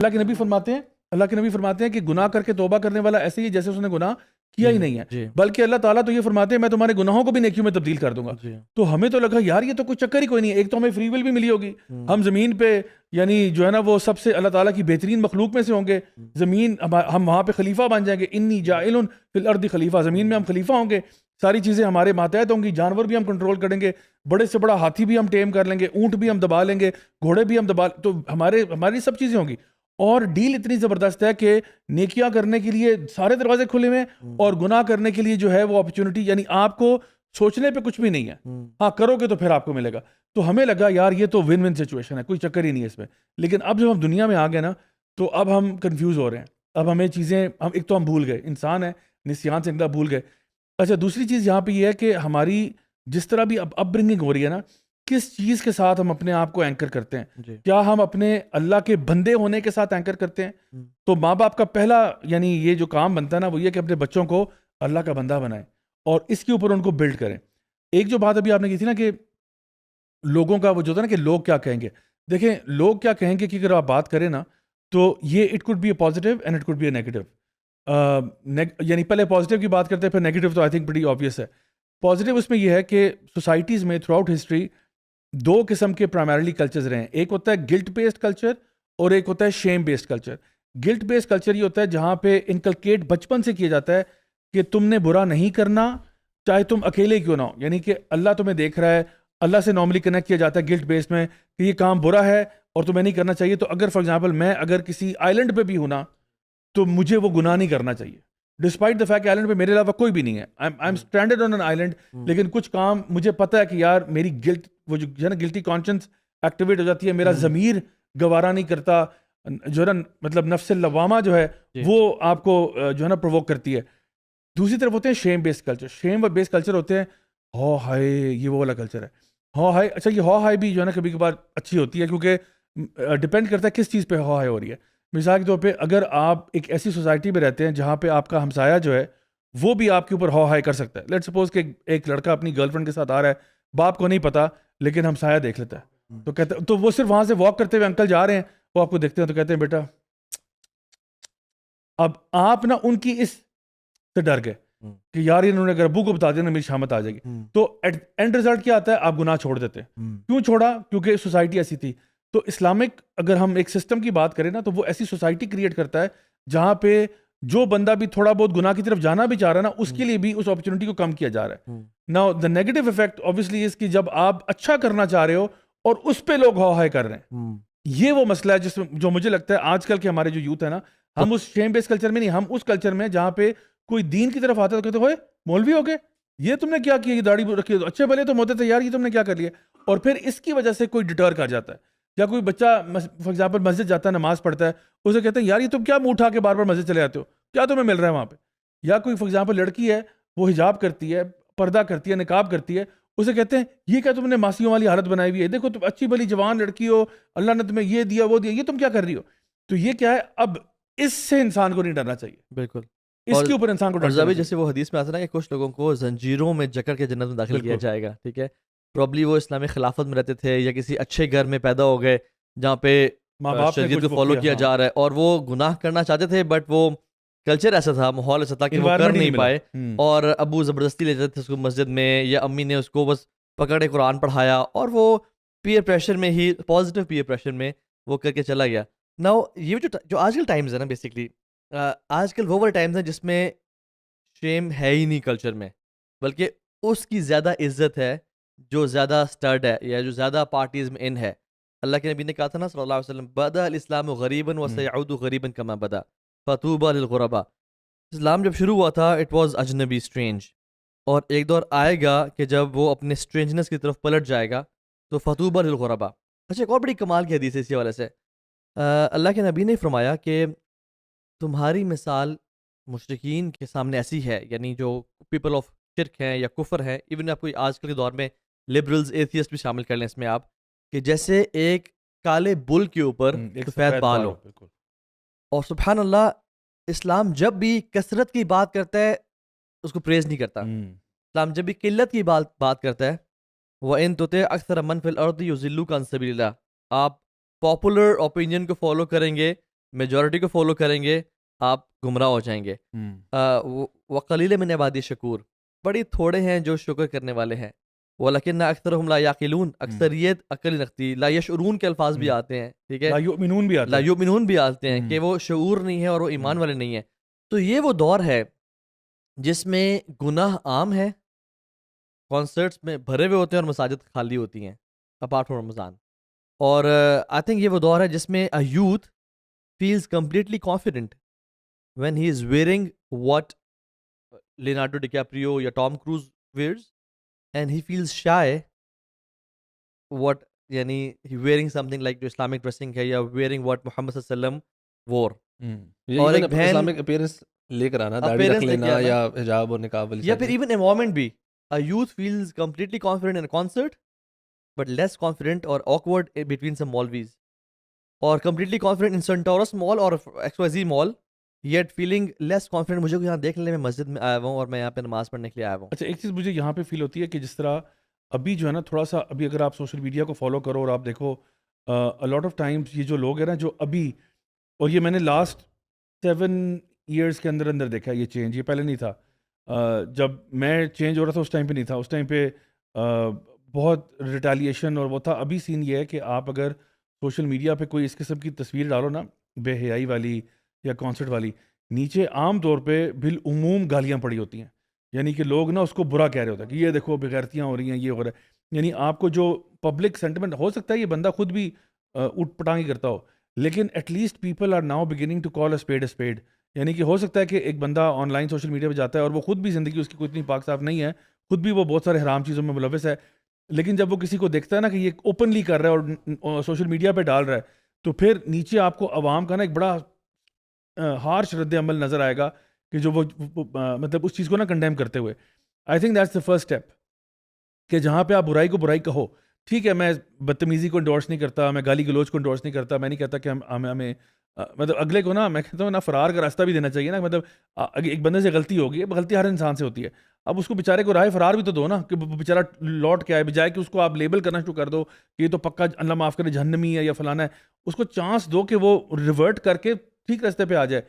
اللہ کے نبی فرماتے ہیں کہ گناہ کر کے توبہ کرنے والا ایسے ہی جیسے اس نے گناہ کیا ہی نہیں ہے، بلکہ اللہ تعالیٰ تو یہ فرماتے ہیں میں تمہارے گناہوں کو بھی نیکیوں میں تبدیل کر دوں گا. تو ہمیں تو لگا یار یہ تو کوئی چکر ہی کوئی نہیں ہے، ایک تو ہمیں فری ول بھی ملی ہوگی، ہم زمین پہ یعنی جو ہے نا وہ سب سے اللہ تعالیٰ کی بہترین مخلوق میں سے ہوں گے، زمین ہم وہاں پہ خلیفہ بن جائیں گے، انی جاعل فی الارض خلیفہ، زمین میں ہم خلیفہ ہوں گے، ساری چیزیں ہمارے ماتحت ہوں گی، جانور بھی ہم کنٹرول کریں گے، بڑے سے بڑا ہاتھی بھی ہم ٹیم کر لیں گے، اونٹ بھی ہم دبا لیں گے، گھوڑے بھی ہم دبا، تو ہماری سب چیزیں ہوں گی. اور ڈیل اتنی زبردست ہے کہ نیکیاں کرنے کے لیے سارے دروازے کھلے ہوئے ہیں اور گناہ کرنے کے لیے جو ہے وہ اپرچونٹی، یعنی آپ کو سوچنے پہ کچھ بھی نہیں ہے، ہاں کرو گے تو پھر آپ کو ملے گا. تو ہمیں لگا یار یہ تو ون ون سچویشن ہے، کوئی چکر ہی نہیں ہے اس میں. لیکن اب جب ہم دنیا میں آ گئے نا تو اب ہم کنفیوز ہو رہے ہیں، اب ہمیں چیزیں ایک تو ہم بھول گئے، انسان ہے نسیان سے بھول گئے. اچھا دوسری چیز یہاں پہ یہ ہے کہ ہماری جس طرح بھی اپ برنگنگ ہو رہی ہے نا، کس چیز کے ساتھ ہم اپنے آپ کو اینکر کرتے ہیں؟ کیا ہم اپنے اللہ کے بندے ہونے کے ساتھ اینکر کرتے ہیں؟ تو ماں باپ کا پہلا یعنی یہ جو کام بنتا ہے نا وہ یہ کہ اپنے بچوں کو اللہ کا بندہ بنائیں اور اس کے اوپر ان کو بلڈ کریں. ایک جو بات ابھی آپ نے کی تھی نا کہ لوگوں کا وہ جو ہوتا ہے نا کہ لوگ کیا کہیں گے، دیکھیں لوگ کیا کہیں گے کہ اگر آپ بات کریں نا تو یہ it could be a positive and it could be a negative. یعنی پہلے پازیٹیو کی بات کرتے ہیں پھر نیگیٹو، تو آئی تھنک بڑی آبویس ہے. پازیٹیو اس میں یہ ہے کہ سوسائٹیز میں تھرو آؤٹ ہسٹری دو قسم کے پرائمریلی کلچرز رہے ہیں. ایک ہوتا ہے گلٹ بیسڈ کلچر اور ایک ہوتا ہے shame based culture. Guilt based culture یہ ہوتا ہے جہاں پہ انکلکیٹ بچپن سے کیا جاتا ہے کہ تم نے برا نہیں کرنا چاہے تم اکیلے کیوں نہ ہو، یعنی کہ اللہ تمہیں دیکھ رہا ہے، اللہ سے نارملی کنیکٹ کیا جاتا ہے گلٹ بیسڈ میں کہ یہ کام برا ہے اور تمہیں نہیں کرنا چاہیے. تو اگر فار ایگزامپل میں اگر کسی آئلینڈ پہ بھی ہوں نا تو مجھے وہ گناہ نہیں کرنا چاہیے، ڈسپائٹ دا فیکٹ کہ آئلینڈ پہ میرے علاوہ کوئی بھی نہیں ہے، I am stranded on an island, لیکن کچھ کام مجھے پتہ ہے کہ یار میری گلٹ وہ جو ہے نا گلٹی کانشنس ایکٹیویٹ ہو جاتی ہے، میرا ضمیر گوارا نہیں کرتا، جو ہے نا مطلب نفس اللوامہ جو ہے وہ آپ کو جو ہے نا پرووک کرتی ہے. دوسری طرف ہوتے ہیں شیم بیسڈ کلچر. شیم بیسڈ کلچر ہوتے ہیں ہو ہائے، یہ وہ والا کلچر ہے ہو ہائے. اچھا یہ ہو ہائے بھی جو ہے نا کبھی کبھار اچھی ہوتی ہے کیونکہ ڈپینڈ کرتا ہے کس چیز پہ ہو ہائے ہو رہی ہے. مثال کے طور پہ اگر آپ ایک ایسی سوسائٹی میں رہتے ہیں جہاں پہ آپ کا ہمسایہ جو ہے وہ بھی آپ کے اوپر ہو ہائے کر سکتا ہے. لیٹ سپوز کہ ایک لڑکا اپنی گرل فرینڈ کے ساتھ آ رہا ہے، باپ کو نہیں پتا لیکن ہمسایہ دیکھ لیتا ہے، تو کہتے تو وہ صرف وہاں سے واک کرتے ہوئے انکل جا رہے ہیں، وہ آپ کو دیکھتے ہیں تو کہتے ہیں بیٹا. اب آپ نا ان کی اس سے ڈر گئے کہ یار انہوں نے اگر ابو کو بتا دیا نا میری شامت آ جائے گی. تو اینڈ رزلٹ کیا آتا ہے؟ آپ گناہ چھوڑ دیتے ہیں. کیوں چھوڑا؟ کیونکہ سوسائٹی ایسی تھی. تو اسلامک اگر ہم ایک سسٹم کی بات کریں نا تو وہ ایسی سوسائٹی کریٹ کرتا ہے جہاں پہ جو بندہ بھی تھوڑا بہت گناہ کی طرف جانا بھی چاہ رہا ہے نا اس کے لیے بھی اس اپرچونٹی کو کم کیا جا رہا ہے. Now the negative effect obviously اس کی جب آپ اچھا کرنا چاہ رہے ہو اور اس پہ لوگ ہو ہائے کر رہے ہیں، یہ وہ مسئلہ ہے جو مجھے لگتا ہے آج کل کے ہمارے جو یوتھ ہے نا، ہم اس شیم بیس کلچر میں نہیں، ہم اس کلچر میں جہاں پہ کوئی دین کی طرف آتا ہے تو کہتے ہوئے مولوی ہو گئے، یہ تم نے کیا کیا، یہ داڑھی رکھی، اچھے بھلے تو ہوتے تھے یار، یہ تم نے کیا کر لیا. اور پھر اس کی وجہ سے کوئی ڈٹر کر جاتا ہے. یا کوئی بچہ فار ایگزامپل مسجد جاتا ہے، نماز پڑھتا ہے، اسے کہتے ہیں یار یہ تم کیا منہ اٹھا کے بار بار مسجد چلے جاتے ہو، کیا تمہیں مل رہا ہے وہاں پہ. یا کوئی فار ایگزامپل لڑکی ہے، وہ حجاب کرتی ہے، پردہ کرتی ہے، نقاب کرتی ہے، اسے کہتے ہیں یہ کیا تم نے ماسیوں والی حالت بنائی ہوئی ہے، دیکھو تم اچھی بھلی جوان لڑکی ہو، اللہ نے تمہیں یہ دیا وہ دیا، یہ تم کیا کر رہی ہو. تو یہ کیا ہے؟ اب اس سے انسان کو نہیں ڈرنا چاہیے، بالکل اس کے اوپر انسان کو ڈرنا چاہیے. جیسے وہ حدیث میں آتا ہے نا کہ کچھ لوگوں کو زنجیروں میں جکڑ کے جنت میں داخل کیا جائے گا، ٹھیک ہے، پرابلی وہ اسلامی خلافت میں رہتے تھے یا کسی اچھے گھر میں پیدا ہو گئے جہاں پہ ماں باپ شریعت کو فالو کیا جا رہا ہے، اور وہ گناہ کرنا چاہتے تھے بٹ وہ کلچر ایسا تھا، ماحول ایسا تھا کہ وہ کر نہیں پائے، اور ابو زبردستی لے جاتے تھے اس کو مسجد میں، یا امی نے اس کو بس پکڑے قرآن پڑھایا، اور وہ پیئر پریشر میں ہی، پازیٹیو پیئر پریشر میں وہ کر کے چلا گیا. ناؤ یہ جو آج کل ٹائمز ہے نا، بیسکلی آج کل وہ والے ٹائمز ہیں جس میں شیم ہے ہی نہیں کلچر میں، بلکہ اس کی زیادہ عزت ہے جو زیادہ سٹرڈ ہے یا جو زیادہ پارٹیز میں ان ہے. اللہ کے نبی نے کہا تھا نا صلی اللہ علیہ وسلم، بدأ الاسلام غریبا وسيعود غریبا كما بدا فطوبى للغرباء. اسلام جب شروع ہوا تھا اٹ واز اجنبی، اسٹرینج، اور ایک دور آئے گا کہ جب وہ اپنے اسٹرینجنس کی طرف پلٹ جائے گا تو فطوبى للغرباء. اچھا ایک اور بڑی کمال کی حدیث ہے اسی والے سے، اللہ کے نبی نے فرمایا کہ تمہاری مثال مشرکین کے سامنے ایسی ہے، یعنی جو پیپل آف شرک ہیں یا کفر ہیں، ایون آپ کوئی آج کل کے دور میں لبرلز ایتھیسٹ بھی شامل کر لیں اس میں آپ، کہ جیسے ایک کالے بل کے اوپر سفید بال ہو. اور سبحان اللہ، اسلام جب بھی کثرت کی بات کرتا ہے اس کو پریز نہیں کرتا. اسلام جب بھی قلت کی بات کرتا ہے، وَإِن تُطِعْ أَكْثَرَ مَنْ فِي الْأَرْضِ يُضِلُّوكَ عَنْ سَبِيلِ اللَّهِ، آپ پاپولر اوپینین کو فالو کریں گے میجورٹی کو فالو کریں گے آپ گمراہ ہو جائیں گے. وقلیل من عبادی شکور, بڑی تھوڑے ہیں جو شکر کرنے والے ہیں. وَلَكِنَّ أَكْثَرَهُمْ لَا يَعْقِلُونَ, اکثریت عقل نہیں رکھتی. لا یشعرون کے الفاظ بھی آتے ہیں, ٹھیک ہے, لا یؤمنون بھی آتا لا ہے, یؤمنون بھی آتے ہیں کہ وہ شعور نہیں ہے اور وہ ایمان والے نہیں ہیں. تو یہ وہ دور ہے جس میں گناہ عام ہے, کانسرٹس میں بھرے ہوئے ہوتے ہیں اور مساجد خالی ہوتی ہیں اپارٹ فرام رمضان. اور آئی تھنک یہ وہ دور ہے جس میں a youth feels completely confident when he is wearing what Leonardo DiCaprio یا Tom Cruise wears, and he feels shy what یعنی he wearing something like جو Islamic dressing ہے یا wearing what محمد صلی اللہ علیہ وسلم wore. اور ایک بہن اسلامک اپیرنس لے کر آنا, داڑھی رکھ لینا یا حجاب اور نقاب والی, یا پھر ایون environment بھی, a youth feels completely confident in a concert but less confident or awkward between some Maulvis, or completely confident in Centaurus Mall or XYZ Mall yet feeling less confident. مجھے یہاں دیکھ لیں, میں مسجد میں آیا ہوں اور میں یہاں پہ نماز پڑھنے کے لیے آیا ہوں. اچھا, ایک چیز مجھے یہاں پہ فیل ہوتی ہے کہ جس طرح ابھی جو ہے نا تھوڑا سا, ابھی اگر آپ سوشل میڈیا کو فالو کرو اور آپ دیکھو لاٹ آف ٹائمس یہ جو لوگ ہیں نا جو ابھی, اور یہ میں نے لاسٹ 7 ایئرس کے اندر اندر دیکھا یہ چینج, یہ پہلے نہیں تھا, جب میں چینج ہو رہا تھا اس ٹائم پہ نہیں تھا, اس ٹائم پہ بہت ریٹیلیشن اور وہ تھا. ابھی سین یہ ہے کہ آپ اگر سوشل میڈیا پہ کوئی اس قسم کی تصویر ڈالو نا, بے حیائی والی یا کانسرٹ والی, نیچے عام طور پہ بالعموم گالیاں پڑی ہوتی ہیں, یعنی کہ لوگ نا اس کو برا کہہ رہے ہوتے ہیں کہ یہ دیکھو بغیرتیاں ہو رہی ہیں, یہ ہو رہا ہے. یعنی آپ کو جو پبلک سینٹیمنٹ, ہو سکتا ہے یہ بندہ خود بھی اٹھ پٹانگی کرتا ہو, لیکن at least people are now beginning to call a spade. یعنی کہ ہو سکتا ہے کہ ایک بندہ آن لائن سوشل میڈیا پہ جاتا ہے اور وہ خود بھی زندگی اس کی کوئی اتنی پاک صاف نہیں ہے, خود بھی وہ بہت سارے حرام چیزوں میں ملوث ہے, لیکن جب وہ کسی کو دیکھتا ہے نا کہ یہ اوپنلی کر رہا ہے اور سوشل میڈیا پہ ڈال رہا ہے, تو پھر نیچے آپ کو عوام کا نا ایک بڑا ہارش رد عمل نظر آئے گا کہ جو وہ مطلب اس چیز کو نا کنڈیم کرتے ہوئے. I think that's the first step کہ جہاں پہ آپ برائی کو برائی کہو. ٹھیک ہے, میں بدتمیزی کو انڈورس نہیں کرتا, میں گالی گلوچ کو انڈورس نہیں کرتا, میں نہیں کہتا کہ ہمیں مطلب اگلے کو نا, میں کہتا ہوں نا فرار کا راستہ بھی دینا چاہیے نا. مطلب ایک بندے سے غلطی ہوگی, غلطی ہر انسان سے ہوتی ہے, اب اس کو بیچارے کو راہ فرار بھی تو دو نا, کہ بیچارہ لوٹ کے آئے, بجائے کہ اس کو آپ لیبل کرنا شروع کر دو کہ یہ تو پکا اللہ معاف کرے جہنمی ہے یا فلانا ہے. اس کو چانس دو کہ وہ ریورٹ کر کے ٹھیک راستے پہ آ جائے.